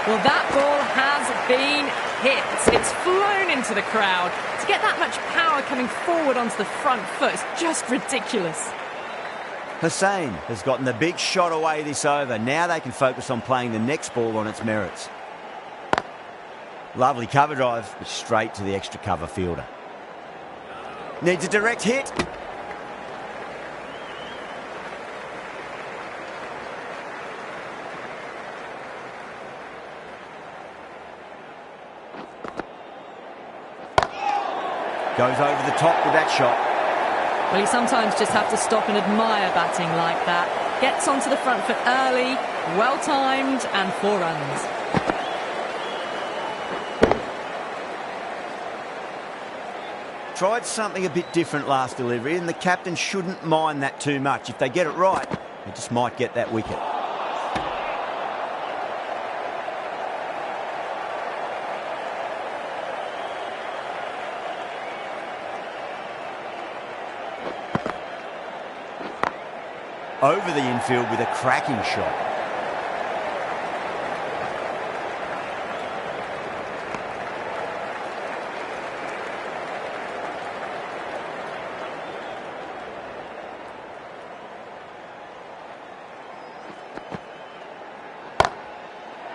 B: Well, that ball has been hit. It's flown into the crowd. To get that much power coming forward onto the front foot is just ridiculous.
A: Hussain has gotten the big shot away this over. Now they can focus on playing the next ball on its merits. Lovely cover drive, but straight to the extra cover fielder. Needs a direct hit. Goes over the top with that shot.
B: Well, you sometimes just have to stop and admire batting like that. Gets onto the front foot early, well-timed, and 4 runs.
A: Tried something a bit different last delivery, and the captain shouldn't mind that too much. If they get it right, they just might get that wicket. Over the infield with a cracking shot.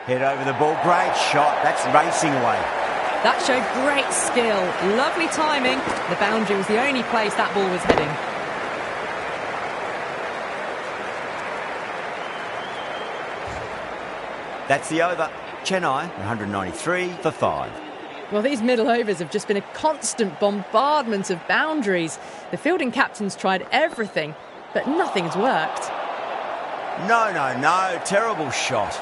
A: Head over the ball, great shot, that's racing away.
B: That showed great skill, lovely timing. The boundary was the only place that ball was heading.
A: That's the over. Chennai, 193 for 5.
B: Well, these middle overs have just been a constant bombardment of boundaries. The fielding captains tried everything, but nothing's worked.
A: No, terrible shot.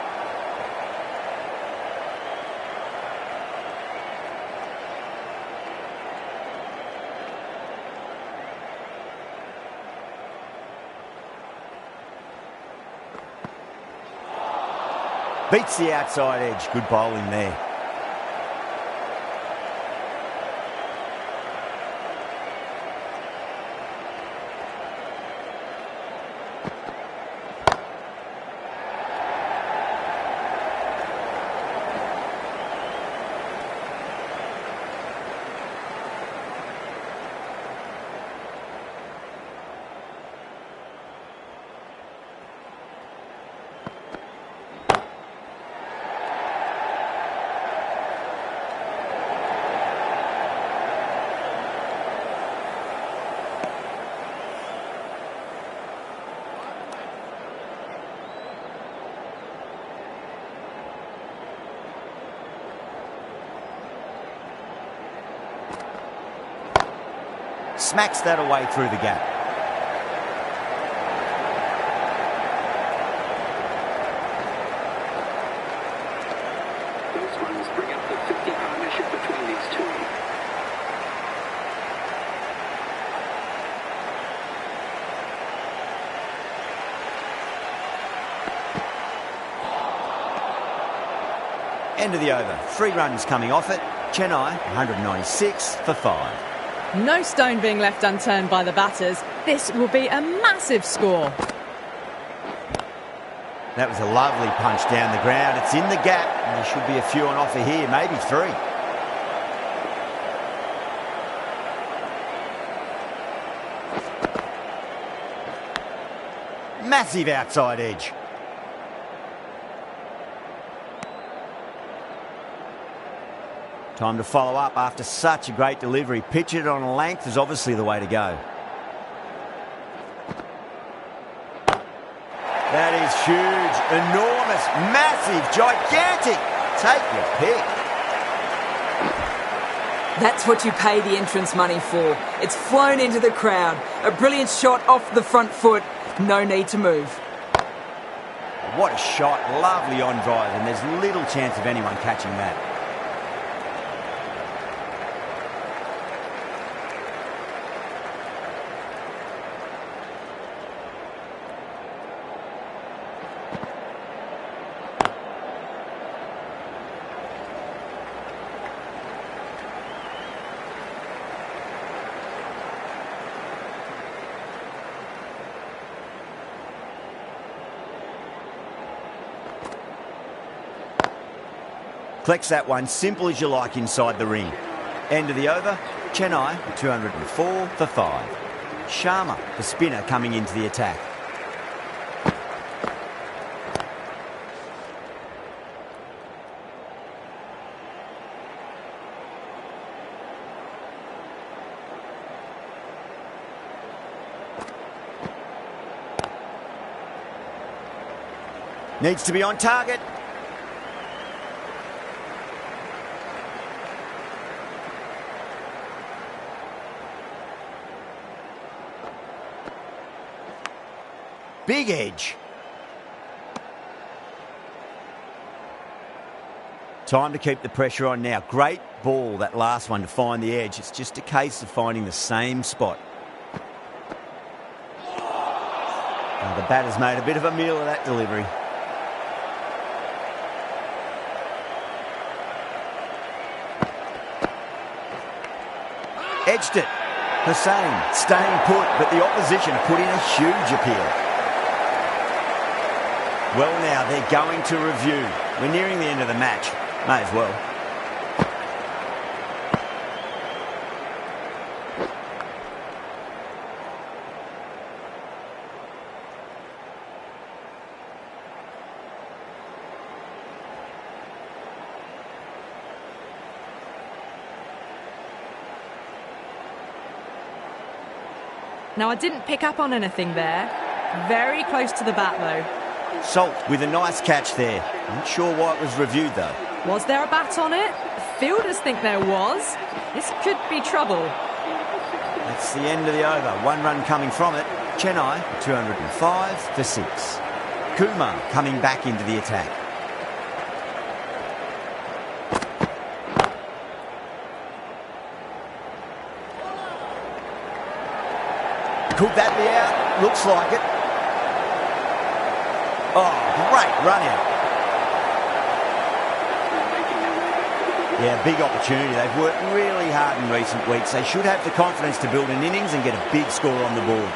A: Beats the outside edge. Good bowling there. Smacks that away through the gap.
F: Those runs bring up the 50 partnership between these two.
A: End of the over. 3 runs coming off it. Chennai, 196 for 5.
B: No stone being left unturned by the batters. This will be a massive score.
A: That was a lovely punch down the ground. It's in the gap, and there should be a few on offer here, maybe 3. Massive outside edge. Time to follow up after such a great delivery. Pitch it on a length is obviously the way to go. That is huge, enormous, massive, gigantic. Take your pick.
C: That's what you pay the entrance money for. It's flown into the crowd. A brilliant shot off the front foot. No need to move.
A: What a shot. Lovely on drive, and there's little chance of anyone catching that. Collects that one, simple as you like inside the ring. End of the over, Chennai 204 for 5. Sharma, the spinner, coming into the attack. Needs to be on target. Big edge. Time to keep the pressure on now. Great ball, that last one, to find the edge. It's just a case of finding the same spot. Oh, the batter's made a bit of a meal of that delivery. Edged it. Hussain staying put, but the opposition put in a huge appeal. Well, now they're going to review. We're nearing the end of the match. May as well.
B: Now, I didn't pick up on anything there. Very close to the bat, though.
A: Salt with a nice catch there. Not sure why it was reviewed, though.
B: Was there a bat on it? Fielders think there was. This could be trouble.
A: That's the end of the over. 1 run coming from it. Chennai 205 for 6. Kumar coming back into the attack. Could that be out? Looks like it. Oh, great run out. Yeah, big opportunity. They've worked really hard in recent weeks. They should have the confidence to build an innings and get a big score on the board.